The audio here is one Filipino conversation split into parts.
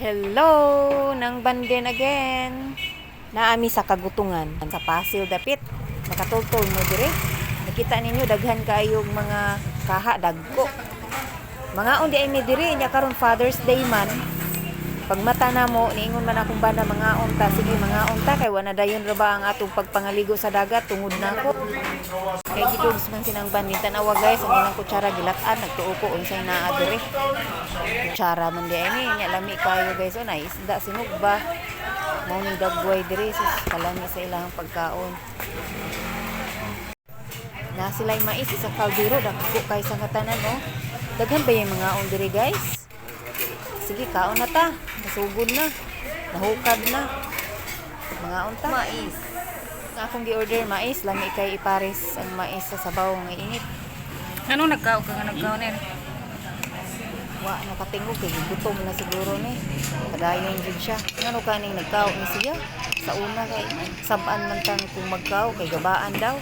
Hello! Nang banden again. Naami sa kagutungan. Sa Pasil Dapit. Nakatultol mo dire. Nakita ninyo daghan kayong mga kaha dagko. Mga undi ay mi dire nya karon Father's Day man. Pag mata na mo niingon man akong banda mga unta, sige mga unta kay wala dayon ra ba ang atong pagpangaligo sa dagat tungod na ko. Kay gidugs man sinang bandin tanawa guys, ang ilang kutsara gilat-an nagtuo ko unsay naa dire. Kutsara man di ani nya lami kayo guys, o isda sinog ba. Mao ning dagway dire sus kalami sa ilang pagkaon. Na sila'y mais isa kaldero dako kay sa katanan oh. Daghan ba yung mga on dire guys? Sige, kaon na ta. Nasugod na. Nahukad na. Mga unta. Mais. Akong gi-order mais. Lami kay ipares ang mais sa sabaw ng init. Ano nagkao ka nga nagkao na? Wa, nakatingog kay gutom na siguro ni. Kadayon din siya. Ano kaning nagkao ni siya? Sa una kay sabaan man tang kung magkao kay gabaan daw.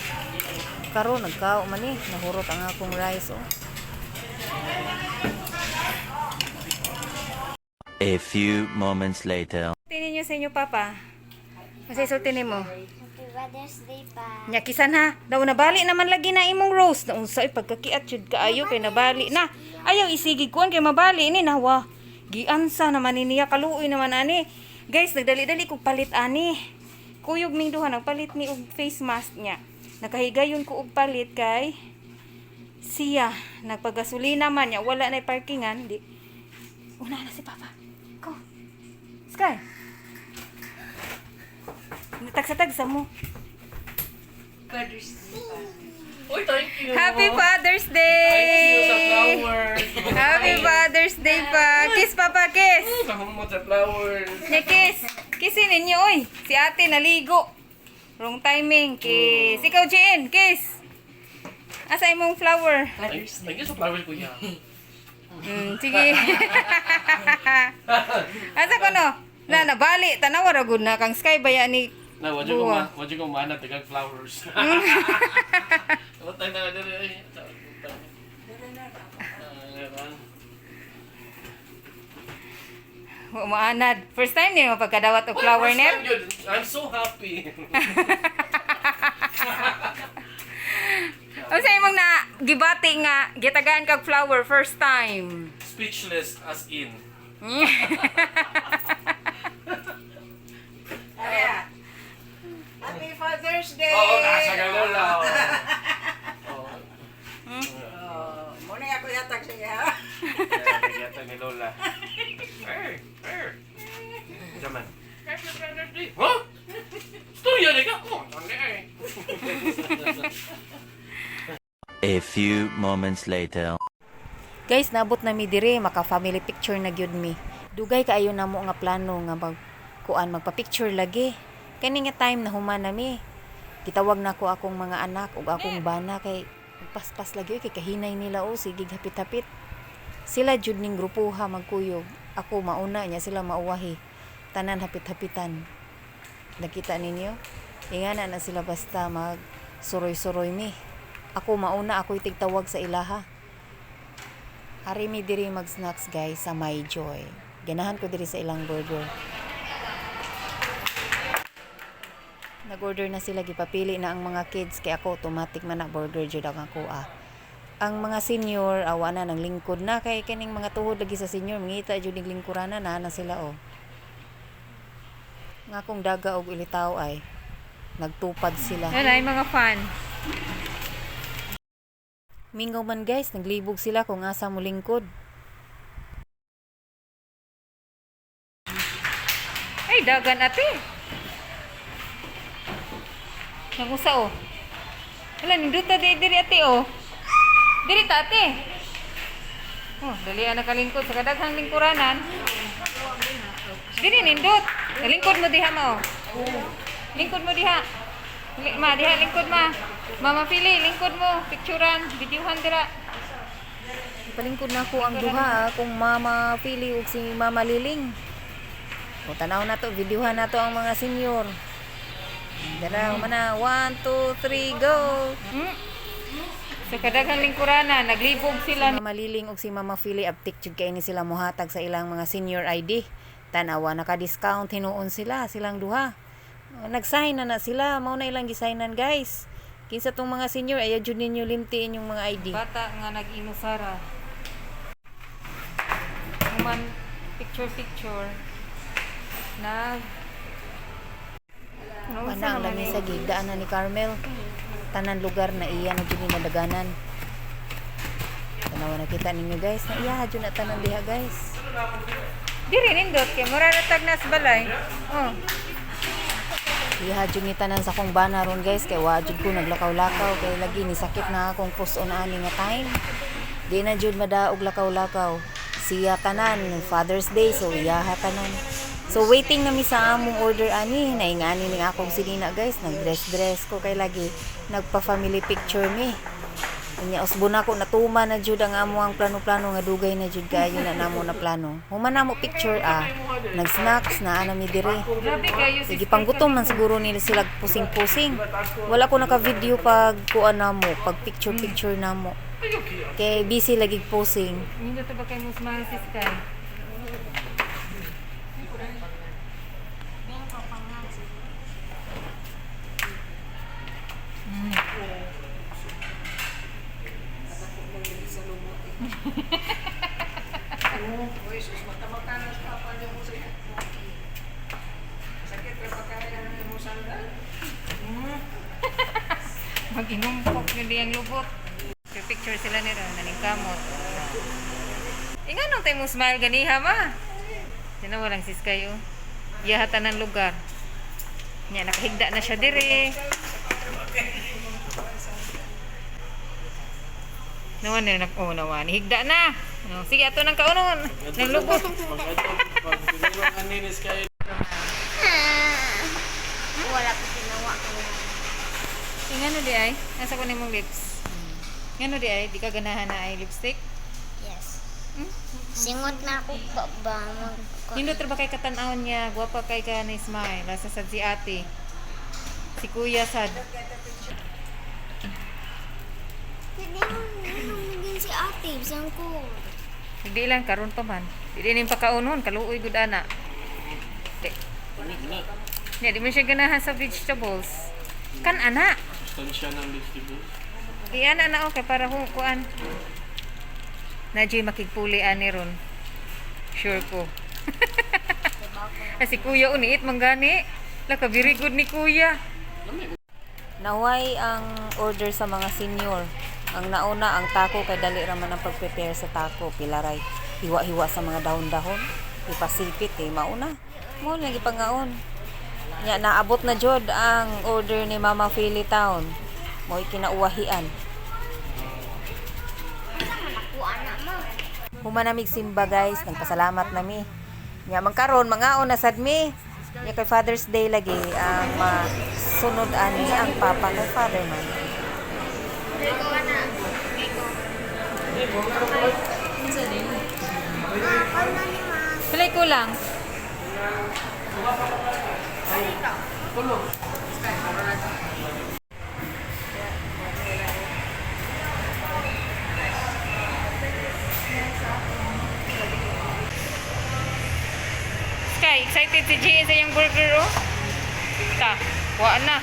Karon nagkao man ni. Nahurot ang akong rice oh. A few moments later. Tinin nyo sa inyo, Papa. Masay sultinin mo. Happy Father's Day pa. Nyakisan ha. Daw nabali naman lagi na imong rose. Naunsay pagkakiat jud kaayo kay nabali na. Ayaw isigig kuan kay mabali ni nawa. Giansa naman ni niya kaluoy naman ani. Guys, nagdali-dali kog palit ani. Kuyog ning duha nagpalit ni og face mask niya. Nakahigayon ko og palit kay siya nagpagasolina man niya wala na parkingan di. Una na si Papa. Go. Sky. Natagsa-tagsa mo. Uy, thank you. Happy Father's Thank you sa Day! flowers. Happy Father's Day pa! Kiss, Papa, kiss! Kahumot sa flowers. Nya, kiss! Kissin ninyo, oy! Si ate naligo. Wrong timing. Kiss. Ikaw, Jane, kiss! Asa imong flower? Thank you sa flowers, kuya. Sige. Asa ko no? Na nabali tanawa ra gud na kang Sky baya ni Na, buwa. wadyo ko mahanap tigang flowers. Utay na dere. Maanad. First time ni mo pagkadawat og flower net. I'm so happy. Unsa imong na gibati nga gitagaan kag flower first time? Speechless as in. Happy Father's Day! Oo, nasa ganola. Muna ako yatag siya. Nagyata ni Lola. Jaman. Huh? Storya ni ka? Oh, ano eh. A few moments later. Guys, nabot na mi dire maka family picture na gyud mi. Dugay kaayo na mo nga plano nga magpa-picture lagi. Kani nga time na human na mi. Gitawag na ko akong mga anak ug akong bana kay paspas lagi kay kahinay nila o sige hapit-hapit. Sila jud ning grupuha magkuyog. Ako mauna niya sila mauwahi. Tanan hapit-hapitan. Nakita ninyo? Ingana na sila basta mag suroy-suroy mi. Ako mauna ako itigtawag sa ilaha. Hari mi diri mag-snacks guys sa My Joy. Ganahan ko diri sa ilang burger. Nag-order na sila, gipapili na ang mga kids kay ako automatic man na burger jud ang ako Ang mga senior awa na ng lingkod na kay kining mga tuhod lagi sa senior mangita jud ning lingkurana na sila oh. Nga kung daga og ilitaw ay nagtupad sila. Yan ay mga fan. Mingaw man guys, naglibog sila kung asa mo lingkod. Ay dagan ate. Nangusa oh. Wala ninduta diri ate oh. Diri ta ate. Oh, dali ana kalingkod sa kadaghang lingkuranan. Diri nindot. Lingkod mo diha ma oh. Lingkod mo diha. Ma diha lingkod ma. Mama pili lingkod mo, picturean, videohan dira. Palingkod na ko ang duha kung Mama Pili ug si Mama Liling. O tanaw na to, videohan na to ang mga senior. Dara mana 1 2 3 go. Sa kadaghang lingkuranan naglibog sila. Mama Liling ug si Mama Pili aptik jud kay ni sila mohatag sa ilang mga senior ID. Tanawa naka-discount hinuon silang duha. Nag-sign na sila, mao na ilang gisignan guys. Kinsa tong mga senior ayaw jud ninyo limtiin yung mga ID. Bata nga nag-inusara. Human picture na Wala ang lami sa gigdaan na ni Carmel. Tanan lugar na iya na jud ni nadaganan. Tanawa nakita ninyo guys, na iya jud na tanan diha guys. Diri nindot kay mura na tag nas balay. Oh. Iya jud ni tanan sa kong bana ron guys, kay wa jud ko naglakaw-lakaw kay lagi ni sakit na akong puson ani nga time. Di na jud madaog lakaw-lakaw. Siya tanan Father's Day, so iya tanan. So waiting na mi sa among order ani, naingani ni akong sinina guys, nagdress ko kay lagi nagpa-family picture mi. Unya usbon ako natuma na jud ang among plano-plano nga dugay na jud kaayo na namo na plano. Human namo picture nag-snacks na ana mi dire. Grabe kayo Sige panggutom man siguro nila sila pusing-pusing. Wala ko naka-video pag kuan namo, pag picture namo. Kay busy lagi posing. Nindot ba kay mo smile si Sky? Uy, sus, matamakanas pa pa niyo mo sa iyo. Sakit ka pa kaya ng mo sandal? Mag-inumpok yun diyang lubot. Picture sila nila, naningkamot. Nga nung tayo mo smile ganiha ma. Yan na walang sis kayo. Yahatan ng lugar. Yan, nakahigda na siya dire. Nawan na nawan. Higda na. No, sige, ato ng kaunon. Ng lubot. Wala ko ginawa ko. Ngano di ay? Nasa ko mong lips. Ngano di ay? Di ka ganahan na ay lipstick? Yes. Singot na ako ba Hindi ba kay katanawon niya? Gwapa kay ka na smile. Lasa sad si ate. Si kuya sad. Hindi mo din si ate. Bisan ko. Hindi lang, karon pa man. Hindi rin pakaunon. Kaluoy gud ana. Di. Di mo siya ganahan sa vegetables. Kan ana. Sustansya ng vegetables. Iyan na okay para kuan. Nadyo makigpuli ani ron. Sure ko. Kasi kuya uniit manggani. Laka very good ni kuya. Naway ang order sa mga senior. Ang nauna ang taco kay dali ra man ang pag-prepare sa taco, pilaray. Hiwa-hiwa sa mga dahon-dahon. Ipasipit mauna. Mo lagi pangaon. Nya naabot na jud ang order ni Mama Philly Town. Mo'y kinauwahian. Nakuha na mo. Humanamig simba guys, nagpasalamat nami. Nya magkaron mangaon na sad mi. Nya kay Father's Day lagi ang sunod ani ang papa kay father man. Pilay ko lang. Sky, excited si Jay sa yung burger, oh. Ta, wa na.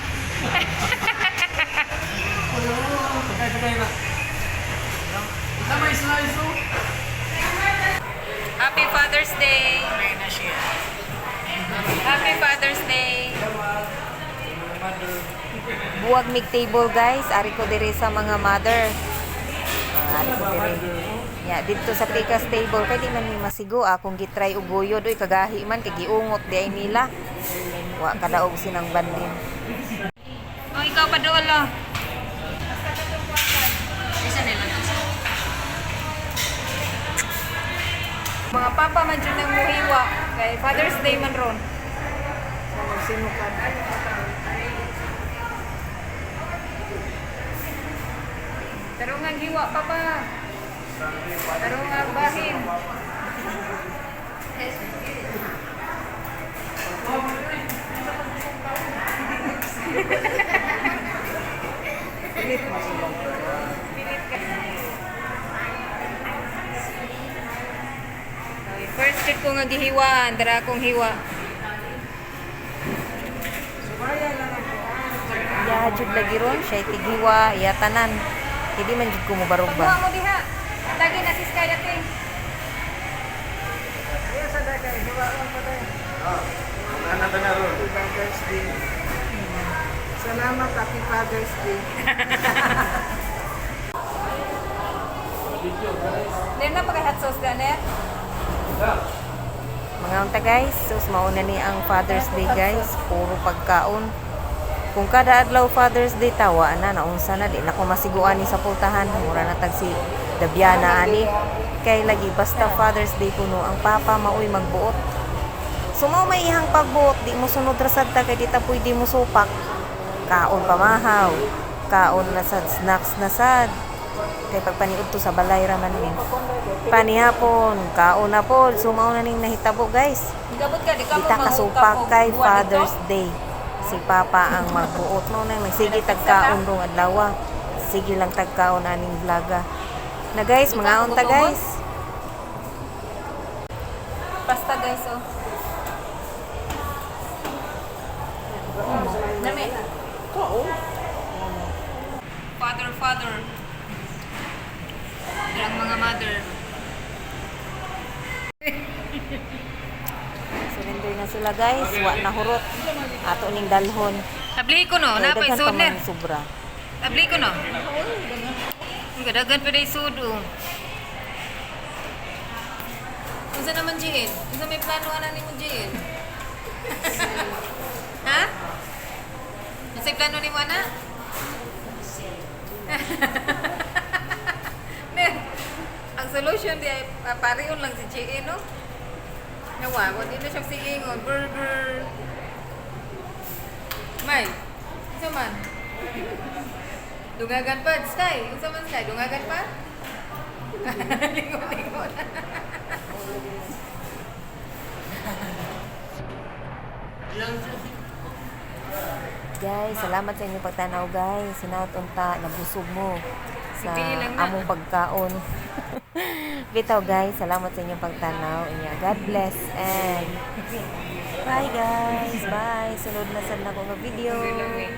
Happy Father's Day. Happy Father's Day. Buwag mig table guys, ari ko diri sa mga mother. Ari ko diri. Ya, dito sa Picas table kay di man mi masigo akong gitry og guyod oy kagahi man kay giungot di ay nila. Wa kadaog sinang bandin. Oh, ikaw pa doon lo. Mga papa man dyan ang muhiwa. Kay Father's Day man ron. Tarungang hiwa, papa. Tarungang bahin. First check ko nga gihiwaan, dara akong hiwa. Ya jud lagi ron, siya tigiwa, iya tanan. Hindi man jud ko mubarog Kuha ba. mo diha. Lagi na sis kaya ting. Iya sa dagay, hiwaon pa tayo. Anak na ron. Happy Father's Day. Salamat, Happy Father's Day. Then na pagka hot sauce gani. Mga unta guys, sus mauna ni ang Father's Day guys, puro pagkaon. Kung kada adlaw Father's Day tawa na naunsa na di na ko masiguan ni sa pultahan, mura na tag si Dabiana ani. Kay lagi basta Father's Day kuno ang papa maoy magbuot. Sumaw may ihang pagbuot, di mo sunod ra sad ta kay di ta pwede mo supak. Kaon pamahaw, kaon na sad snacks na sad. Kay pagpaniud to sa balay ra man ni. Panihapon, kaon na pod, sumaw na ning nahitabo guys. Gabot ka di ka Di ta kasupak kay Father's Day. Si Papa ang magbuot mo nang nagsige tagkaon rong adlaw. Sige lang tagkaon aning vloga. Na guys, mga unta guys. Pasta guys oh. Nami. Father. Dirang mga mother. Surrender na sila guys. Wa na hurot. Ato ning dalhon. Tabli ko no, Kay napay daghan pa sud man sobra. Tabli ko no. Gadagan pa day sud oh. Unsa naman Jiin? Unsa may plano ana nimo Jiin? Ha? Unsa plano nimo ana? Ang solution di ay pariyon lang si Jiin no. Nawa, wala na siya sigingon. Burger. May, isa man. Dungagan pa, Sky. Isa man Sky, dungagan pa? Lingon. Guys, salamat sa inyong pagtanaw guys. Sinaot unta nabusog mo sa Sige lang na. among pagkaon. Bitaw guys, salamat sa inyong pagtanaw. Inya, God bless and bye guys. Bye. Sunod na sad na ko nga video. Sige lang eh.